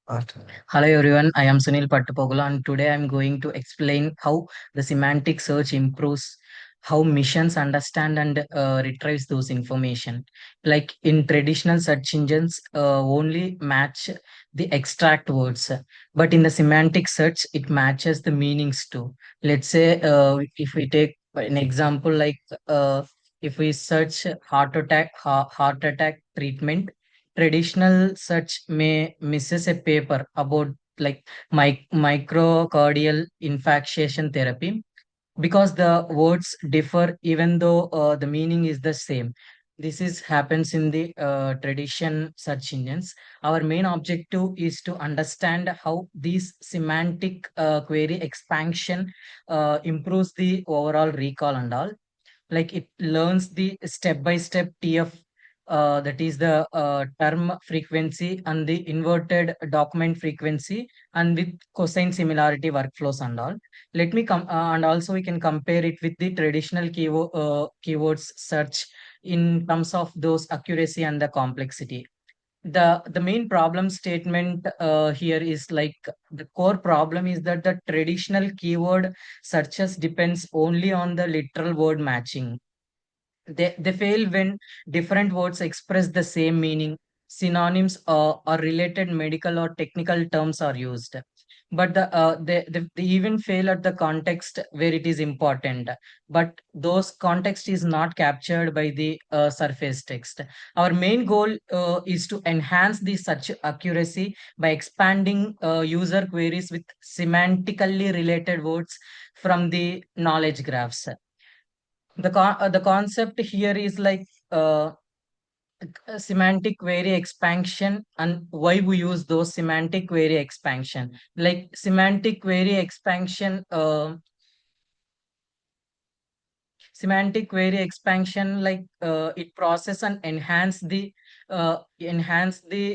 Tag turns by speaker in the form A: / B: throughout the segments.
A: Hello everyone, I am Sunil Pattapogula and today I'm going to explain how the semantic search improves how machines understand and retrieves those information. Like in traditional search engines, only match the extract words, but in the semantic search, it matches the meanings too. Let's say if we take an example like if we search heart attack treatment. Traditional search may misses a paper about like microcardial infarction therapy because the words differ even though the meaning is the same. This is happens in the tradition search engines. Our main objective is to understand how these semantic query expansion improves the overall recall and all. Like it learns the step by step TF, that is the term frequency and the inverted document frequency and with cosine similarity workflows and all. Let me come and also we can compare it with the traditional keywords search in terms of those accuracy and the complexity. The main problem statement here is like the core problem is that the traditional keyword searches depends only on the literal word matching. They fail when different words express the same meaning, synonyms or related medical or technical terms are used. But they even fail at the context where it is important. But those context is not captured by the surface text. Our main goal is to enhance the search accuracy by expanding user queries with semantically related words from the knowledge graphs. The concept here is like semantic query expansion and why we use those semantic query expansion. Like semantic query expansion, like it process and enhance the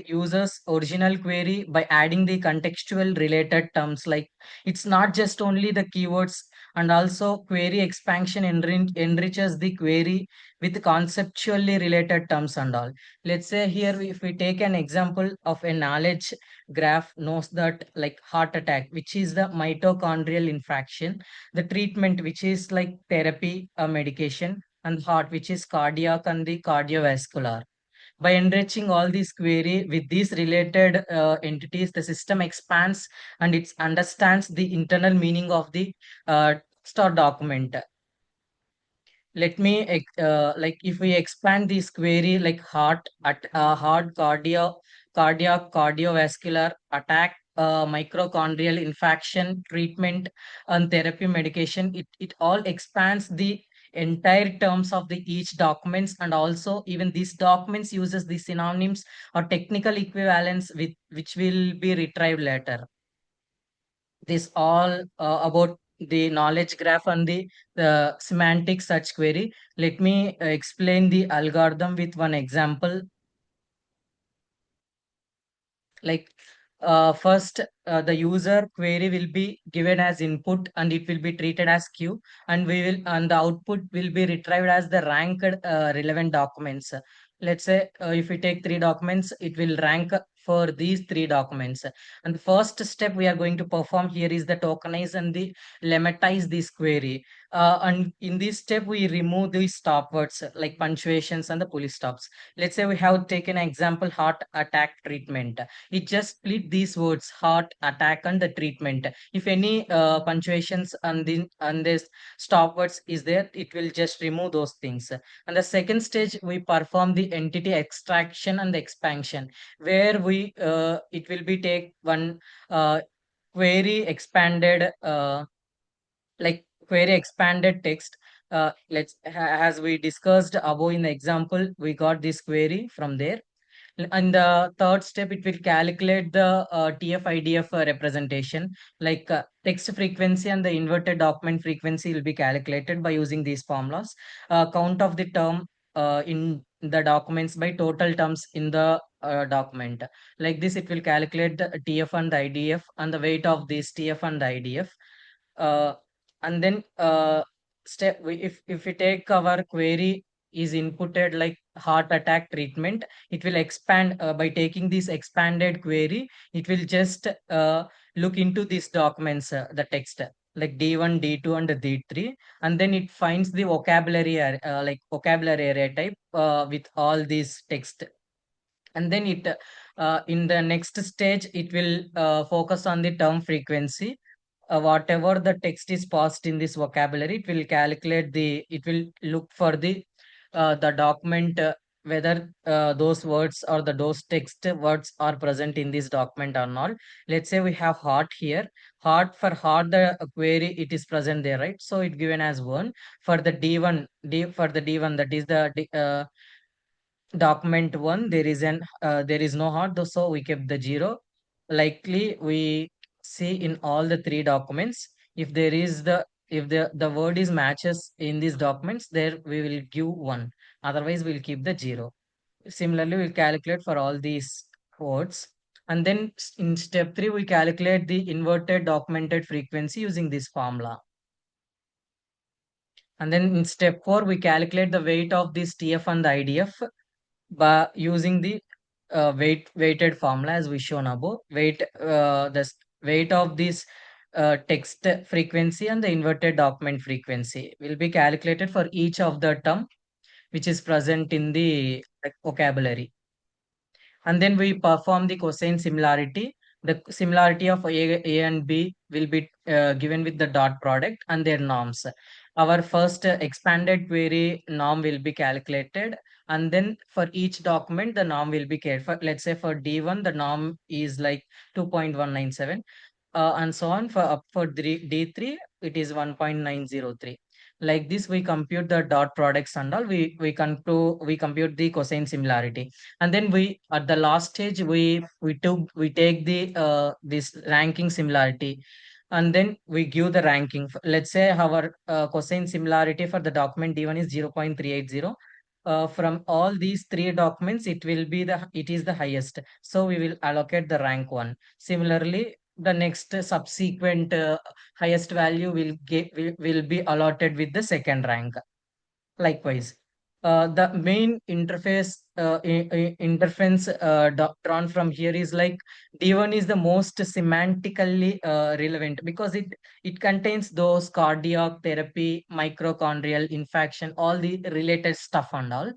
A: user's original query by adding the contextual related terms. Like it's not just only the keywords, and also query expansion enriches the query with conceptually related terms and all. Let's say here if we take an example of a knowledge graph knows that like heart attack, which is the mitochondrial infarction, the treatment which is like therapy, medication, and heart which is cardiac and the cardiovascular. By enriching all these query with these related entities, the system expands and it understands the internal meaning of the star document. Let me like if we expand this query like heart cardiovascular attack, mitochondrial infarction treatment and therapy medication, it all expands the entire terms of the each documents, and also even these documents uses the synonyms or technical equivalents with which will be retrieved later. This all about the knowledge graph and the semantic search query. Let me explain the algorithm with one example. Like first, the user query will be given as input and it will be treated as queue, and we will and the output will be retrieved as the ranked relevant documents. Let's say if we take three documents, it will rank for these three documents. And the first step we are going to perform here is the tokenize and the lemmatize this query. And in this step, we remove the stop words like punctuations and the pull stops. Let's say we have taken an example heart attack treatment. It just split these words heart attack and the treatment. If any punctuations and this stop words is there, it will just remove those things. And the second stage we perform the entity extraction and the expansion, where we it will be take one query expanded query expanded text. As we discussed above in the example, we got this query from there. And the third step, it will calculate the TF-IDF representation, like text frequency and the inverted document frequency will be calculated by using these formulas. Count of the term in the documents by total terms in the document. Like this, it will calculate the TF and the IDF and the weight of this TF and the IDF. Uh, and then if we take our query is inputted like heart attack treatment, it will expand by taking this expanded query. It will just look into these documents, the text like D1, D2, and D3, and then it finds the vocabulary like vocabulary array type with all these text. And then it in the next stage it will focus on the term frequency. Whatever the text is passed in this vocabulary, it will calculate the, it will look for the document, whether those words or those text words are present in this document or not. Let's say we have heart here. Heart, for heart the query, it is present there, right? So it given as 1. For the D1, for the D1, that is the document 1, there is an there is no heart, so we kept the 0. Likely we see in all the three documents, if there is the word is matches in these documents, there we will give 1, otherwise we'll keep the 0. Similarly, we'll calculate for all these words. And then in step 3, we calculate the inverted documented frequency using this formula. And then in step 4, we calculate the weight of this TF and the IDF by using the weighted formula as we shown above. Weight of this text frequency and the inverted document frequency will be calculated for each of the term which is present in the vocabulary. And then we perform the cosine similarity. The similarity of A and B will be given with the dot product and their norms. Our first expanded query norm will be calculated, and then for each document, the norm will be cared for. Let's say for D1, the norm is like 2.197, and so on. For D3, it is 1.903. Like this, we compute the dot products and all. We compute the cosine similarity, and then we at the last stage we take the this ranking similarity, and then we give the ranking. Let's say our cosine similarity for the document D1 is 0.380. From all these three documents, it is the highest, so we will allocate the rank 1. Similarly, the next subsequent highest value will be allotted with the second rank. Likewise, the main interference drawn from here is like D1 is the most semantically relevant because it contains those cardiac therapy, mitochondrial infection, all the related stuff and all.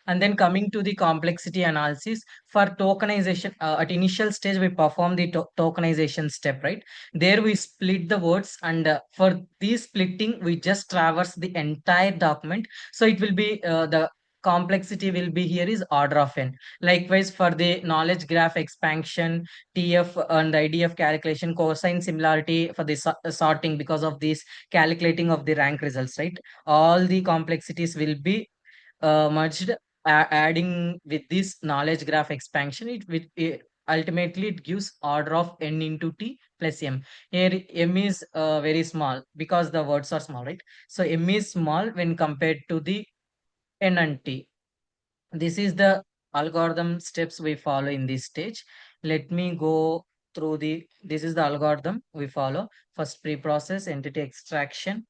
A: And then coming to the complexity analysis for tokenization, at initial stage, we perform the tokenization step, right? There we split the words, and for this splitting, we just traverse the entire document. So it will be the complexity will be here is order of n. Likewise, for the knowledge graph expansion, TF and IDF calculation, cosine similarity for the sorting because of this calculating of the rank results, right? All the complexities will be merged, adding with this knowledge graph expansion, ultimately it gives order of n into t plus m. Here m is very small because the words are small, right? So m is small when compared to the n and t. This is the algorithm steps we follow in this stage. Let me go through this is the algorithm we follow. First, pre-process entity extraction,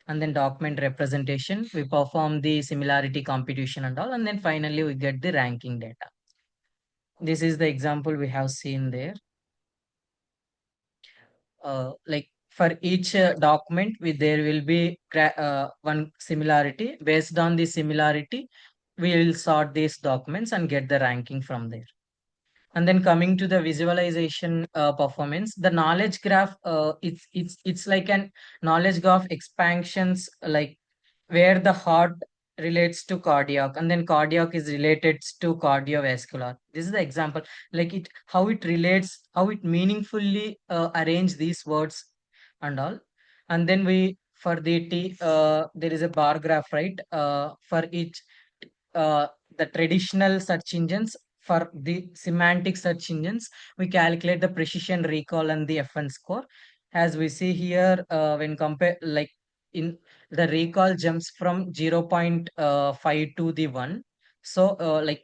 A: and then document representation. We perform the similarity computation and all, and then finally we get the ranking data. This is the example we have seen there. Like for each document, there will be one similarity. Based on the similarity, we will sort these documents and get the ranking from there. And then coming to the visualization performance, the knowledge graph, it's like an knowledge graph expansions, like where the heart relates to cardiac, and then cardiac is related to cardiovascular. This is the example, like it how it relates, how it meaningfully arrange these words and all. And then we for the t there is a bar graph, right? For each uh, the traditional search engines, for the semantic search engines, we calculate the precision recall and the FN score. As we see here, when compare like in the recall jumps from 0.5 to the 1. So,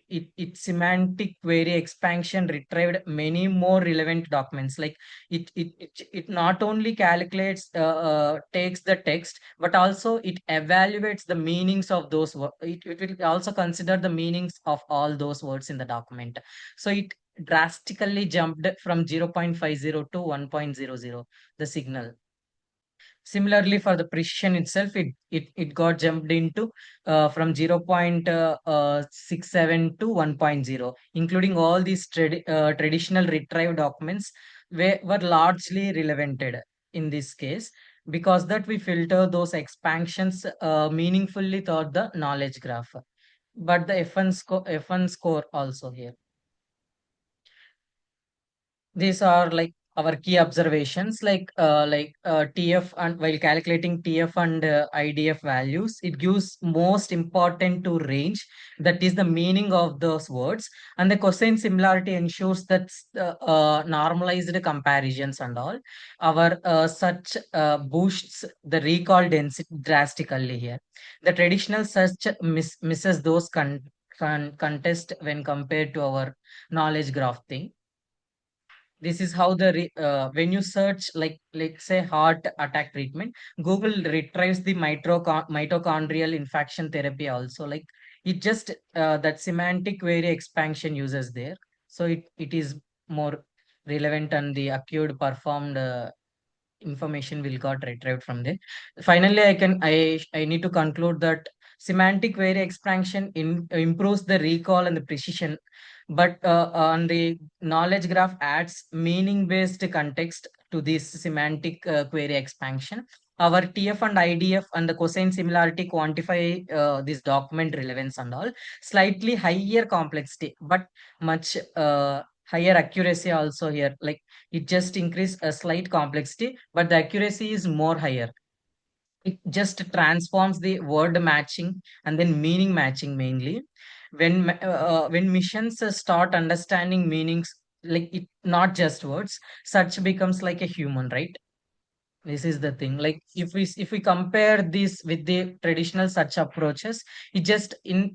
A: it semantic query expansion retrieved many more relevant documents. Like it not only calculates, takes the text, but also it evaluates the meanings of those. It will also consider the meanings of all those words in the document. So it drastically jumped from 0.50 to 1.00, the signal. Similarly, for the precision itself, it got jumped into from 0.67 to 1.0, including all these traditional retrieve documents were largely relevanted in this case, because that we filter those expansions meaningfully through the knowledge graph. But the F1 score also here. These are like our key observations, TF, and while calculating TF and IDF values, it gives most important to range, that is the meaning of those words, and the cosine similarity ensures that normalized comparisons and all. Our search boosts the recall density drastically here. The traditional search misses those contest when compared to our knowledge graph thing. This is how when you search, like say heart attack treatment, Google retrieves the mitochondrial infection therapy also. Like it just that semantic query expansion uses there, so it is more relevant, and the accurate performed information will got retrieved from there. Finally, I need to conclude that semantic query expansion improves the recall and the precision, but on the knowledge graph adds meaning based context to this semantic query expansion. Our TF and IDF and the cosine similarity quantify this document relevance and all. Slightly higher complexity, but much higher accuracy also here. Like it just increase a slight complexity, but the accuracy is more higher. It just transforms the word matching and then meaning matching mainly. When missions start understanding meanings, like it not just words, such becomes like a human, right? This is the thing. Like if we compare this with the traditional search approaches, it just in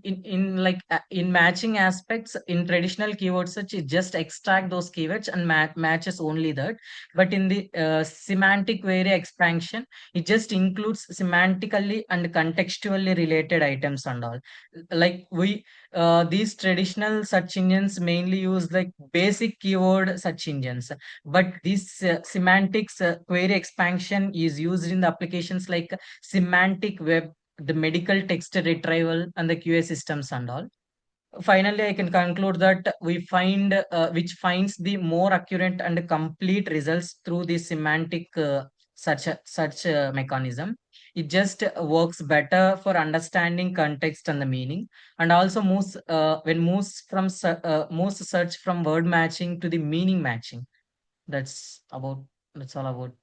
A: matching aspects, in traditional keyword search, it just extract those keywords and matches only that. But in the semantic query expansion, it just includes semantically and contextually related items and all. Like these traditional search engines mainly use like basic keyword search engines, but this semantics query expansion is used in the applications like semantic web, the medical text retrieval, and the QA systems and all. Finally, I can conclude that we find which finds the more accurate and complete results through the semantic such mechanism. It just works better for understanding context and the meaning, and also moves search from word matching to the meaning matching. That's about that's all about.